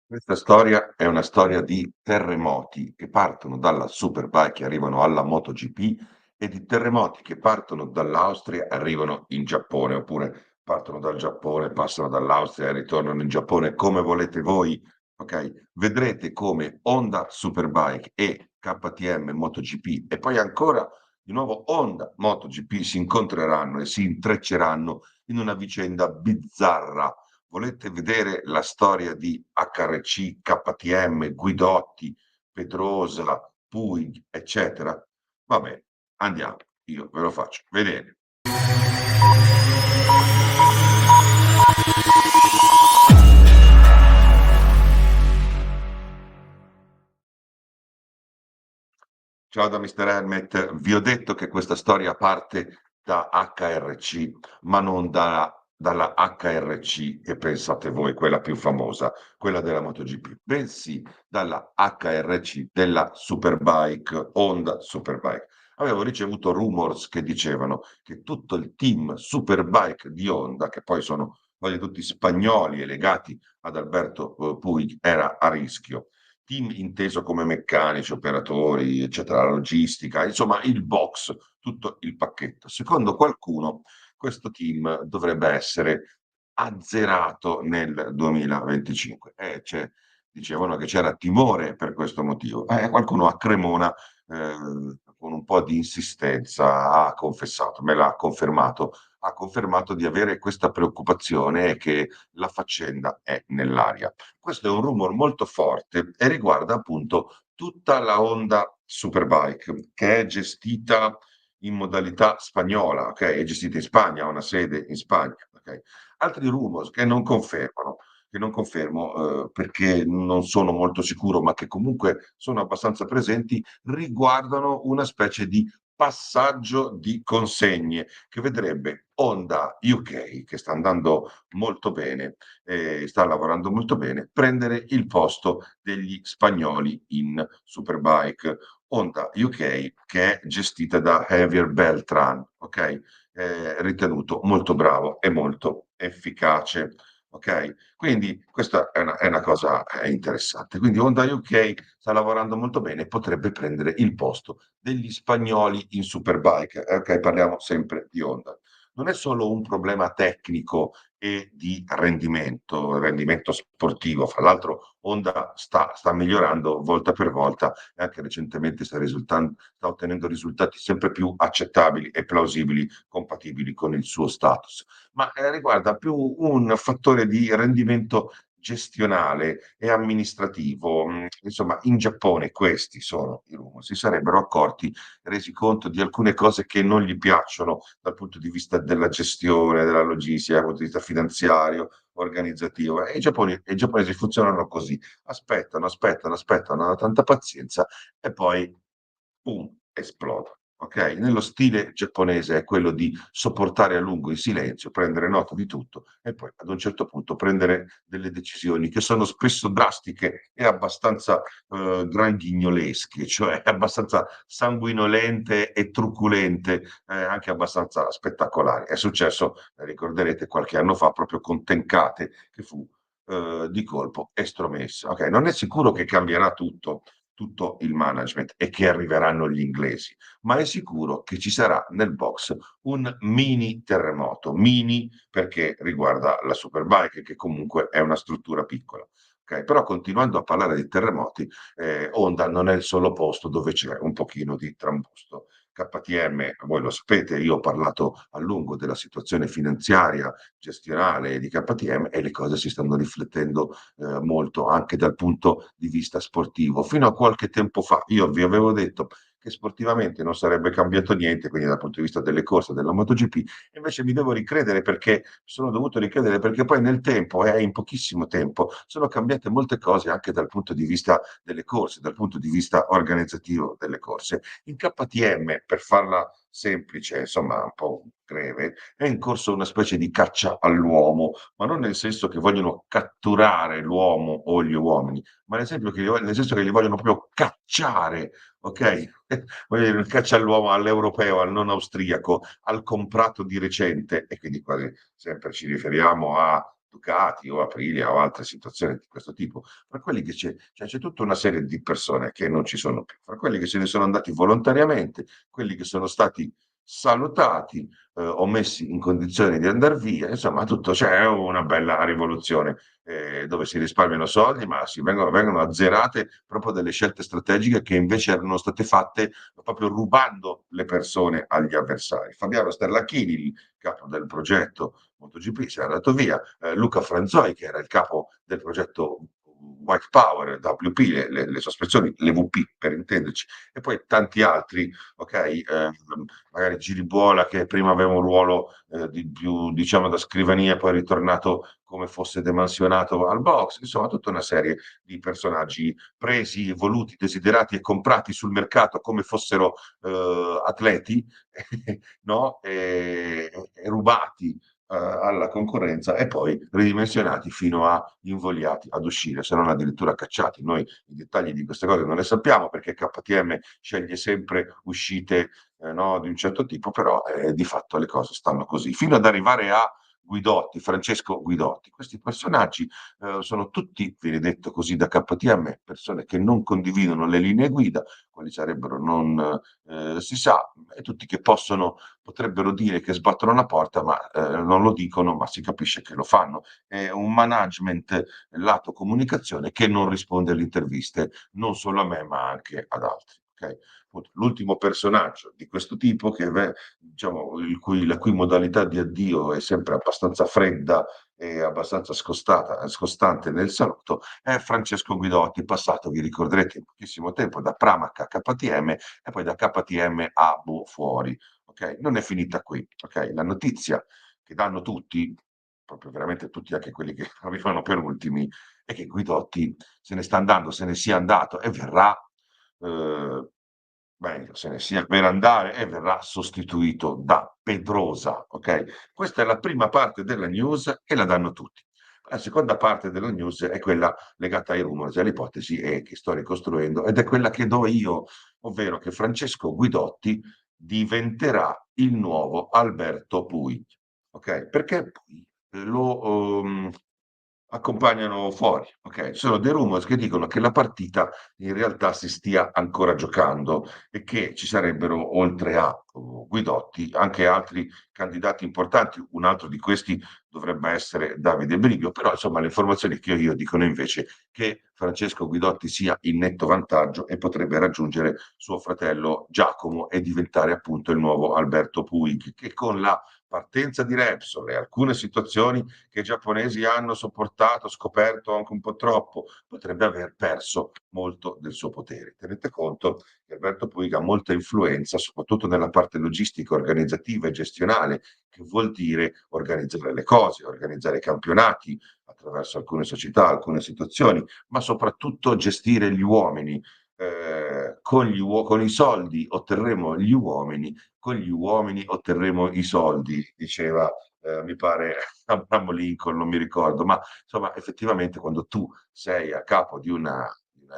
Questa storia è una storia di terremoti che partono dalla Superbike e arrivano alla MotoGP e di terremoti che partono dall'Austria e arrivano in Giappone, oppure partono dal Giappone, passano dall'Austria e ritornano in Giappone, come volete voi, okay? Vedrete come Honda Superbike e KTM MotoGP e poi ancora di nuovo Honda MotoGP si incontreranno e si intrecceranno in una vicenda bizzarra. Volete vedere la storia di HRC, KTM, Guidotti, Pedrosa, Puig, eccetera? Va bene, andiamo, io ve lo faccio vedere. Ciao da Mr. Helmet, vi ho detto che questa storia parte da HRC, ma non dalla HRC che pensate voi, quella più famosa, quella della MotoGP, bensì dalla HRC della Superbike, Honda Superbike. Avevo ricevuto rumors che dicevano che tutto il team Superbike di Honda, che poi sono quasi tutti spagnoli e legati ad Alberto Puig, era a rischio. Team inteso come meccanici, operatori, eccetera, la logistica, insomma il box, tutto il pacchetto. Secondo qualcuno questo team dovrebbe essere azzerato nel 2025 e dicevano che c'era timore per questo motivo. Qualcuno a Cremona, con un po' di insistenza, ha confessato, me l'ha confermato, ha confermato di avere questa preoccupazione e che la faccenda è nell'aria. Questo è un rumor molto forte e riguarda appunto tutta la Honda Superbike che è gestita in modalità spagnola, ok? È gestita in Spagna, ha una sede in Spagna, ok? Altri rumors che non confermo perché non sono molto sicuro, ma che comunque sono abbastanza presenti, riguardano una specie di passaggio di consegne che vedrebbe Honda UK, che sta andando molto bene, sta lavorando molto bene, prendere il posto degli spagnoli in Superbike. Honda UK che è gestita da Javier Beltran, ok? Ritenuto molto bravo e molto efficace. Ok, quindi questa è una cosa interessante. Quindi Honda UK sta lavorando molto bene e potrebbe prendere il posto degli spagnoli in Superbike. Ok, parliamo sempre di Honda. Non è solo un problema tecnico e di rendimento sportivo. Fra l'altro Honda sta migliorando volta per volta e anche recentemente sta ottenendo risultati sempre più accettabili e plausibili, compatibili con il suo status. Ma riguarda più un fattore di rendimento gestionale e amministrativo. Insomma, in Giappone questi sono i rumor. Si sarebbero accorti, resi conto di alcune cose che non gli piacciono dal punto di vista della gestione, della logistica, dal punto di vista finanziario, organizzativo. E i giapponesi funzionano così, aspettano, hanno tanta pazienza e poi, pum, esplodono. Okay? Nello stile giapponese è quello di sopportare a lungo in silenzio, prendere nota di tutto e poi ad un certo punto prendere delle decisioni che sono spesso drastiche e abbastanza granghignolesche, cioè abbastanza sanguinolente e truculente, anche abbastanza spettacolari. È successo, ricorderete, qualche anno fa proprio con Tenkate che fu di colpo estromessa. Okay, non è sicuro che cambierà tutto il management e che arriveranno gli inglesi, ma è sicuro che ci sarà nel box un mini terremoto, mini perché riguarda la Superbike che comunque è una struttura piccola. Okay, però continuando a parlare di terremoti, Honda non è il solo posto dove c'è un pochino di trambusto. KTM, voi lo sapete, io ho parlato a lungo della situazione finanziaria, gestionale di KTM e le cose si stanno riflettendo molto anche dal punto di vista sportivo. Fino a qualche tempo fa io vi avevo detto che sportivamente non sarebbe cambiato niente, quindi dal punto di vista delle corse, della MotoGP, invece mi devo ricredere perché sono dovuto ricredere perché poi nel tempo, in pochissimo tempo, sono cambiate molte cose anche dal punto di vista delle corse, dal punto di vista organizzativo delle corse. In KTM, per farla semplice, insomma un po' breve, è in corso una specie di caccia all'uomo, ma non nel senso che vogliono catturare l'uomo o gli uomini, ma nel senso che li vogliono proprio cacciare, ok? Voglio dire, il caccia all'uomo all'europeo, al non austriaco, al comprato di recente, e quindi quasi sempre ci riferiamo a Ducati o Aprilia o altre situazioni di questo tipo, fra quelli che c'è tutta una serie di persone che non ci sono più, fra quelli che se ne sono andati volontariamente, quelli che sono stati salutati, o messi in condizione di andar via, insomma tutto c'è una bella rivoluzione, dove si risparmiano soldi, ma vengono azzerate proprio delle scelte strategiche che invece erano state fatte proprio rubando le persone agli avversari. Fabiano Sterlachini, il capo del progetto MotoGP, si è andato via, Luca Franzoi, che era il capo del progetto White Power, WP, le sospensioni, le VP per intenderci, e poi tanti altri, ok, magari Giribuola che prima aveva un ruolo di più diciamo da scrivania e poi è ritornato come fosse demansionato al box, insomma tutta una serie di personaggi presi, voluti, desiderati e comprati sul mercato come fossero atleti, no? E rubati alla concorrenza e poi ridimensionati fino a invogliati ad uscire, se non addirittura cacciati. Noi i dettagli di queste cose non le sappiamo perché KTM sceglie sempre uscite no, di un certo tipo, però di fatto le cose stanno così, fino ad arrivare a Guidotti, Francesco Guidotti. Questi personaggi sono tutti, viene detto così da KTM, persone che non condividono le linee guida, quali sarebbero non si sa, e tutti che potrebbero dire che sbattono la porta, ma non lo dicono, ma si capisce che lo fanno. È un management lato comunicazione che non risponde alle interviste, non solo a me, ma anche ad altri. Okay? L'ultimo personaggio di questo tipo, diciamo, la cui modalità di addio è sempre abbastanza fredda e abbastanza scostante nel saluto, è Francesco Guidotti, passato, vi ricorderete, in pochissimo tempo da Pramac a KTM e poi da KTM a fuori. Okay? Non è finita qui. Okay? La notizia che danno tutti, proprio veramente tutti, anche quelli che arrivano per ultimi, è che Guidotti se ne sta andando, se ne sia andato e verrà eh, meglio, se ne sia per andare e verrà sostituito da Pedrosa. Ok? Questa è la prima parte della news e la danno tutti. La seconda parte della news è quella legata ai rumors e alle ipotesi che sto ricostruendo ed è quella che do io, ovvero che Francesco Guidotti diventerà il nuovo Alberto Puig. Ok? Perché Puig lo accompagnano fuori. Okay? Ci sono dei rumors che dicono che la partita in realtà si stia ancora giocando e che ci sarebbero, oltre a Guidotti, anche altri candidati importanti. Un altro di questi dovrebbe essere Davide Brivio, però insomma le informazioni che ho io dicono invece che Francesco Guidotti sia in netto vantaggio e potrebbe raggiungere suo fratello Giacomo e diventare appunto il nuovo Alberto Puig, che con la partenza di Repsol e alcune situazioni che i giapponesi hanno sopportato, scoperto anche un po' troppo, potrebbe aver perso molto del suo potere. Tenete conto che Alberto Puig ha molta influenza, soprattutto nella parte logistica, organizzativa e gestionale, che vuol dire organizzare le cose, organizzare i campionati attraverso alcune società, alcune situazioni, ma soprattutto gestire gli uomini. Con i soldi otterremo gli uomini, con gli uomini otterremo i soldi, diceva mi pare Abramo Lincoln, non mi ricordo, ma insomma effettivamente quando tu sei a capo di una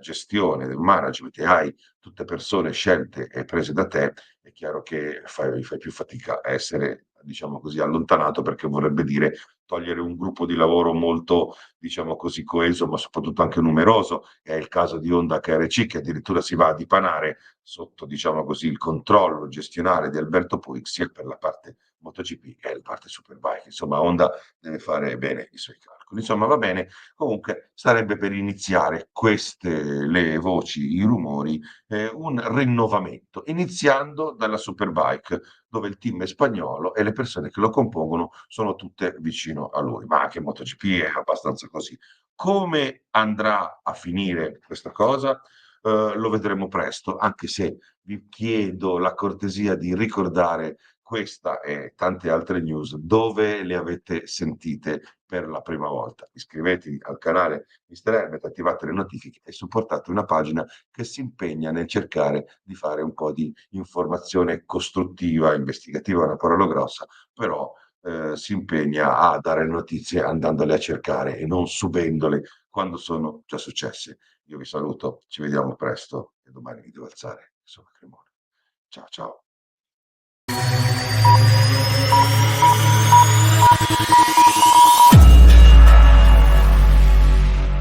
gestione, del management e hai tutte persone scelte e prese da te, è chiaro che fai più fatica a essere, diciamo così, allontanato perché vorrebbe dire togliere un gruppo di lavoro molto, diciamo così, coeso, ma soprattutto anche numeroso. È il caso di Honda KRC che addirittura si va a dipanare sotto, diciamo così, il controllo gestionale di Alberto Puig, sia per la parte MotoGP che la parte Superbike. Insomma, Honda deve fare bene i suoi calcoli. Insomma, va bene. Comunque, sarebbe per iniziare queste le voci, i rumori, un rinnovamento, iniziando dalla Superbike, dove il team è spagnolo e le persone che lo compongono sono tutte vicino a lui, ma anche MotoGP è abbastanza così. Come andrà a finire questa cosa? Lo vedremo presto, anche se vi chiedo la cortesia di ricordare questa e tante altre news dove le avete sentite per la prima volta. Iscrivetevi al canale Mister Herbert, attivate le notifiche e supportate una pagina che si impegna nel cercare di fare un po' di informazione costruttiva, investigativa è una parola grossa, però si impegna a dare notizie andandole a cercare e non subendole quando sono già successe. Io vi saluto, ci vediamo presto e domani mi devo alzare. Sono Cremona. Ciao ciao.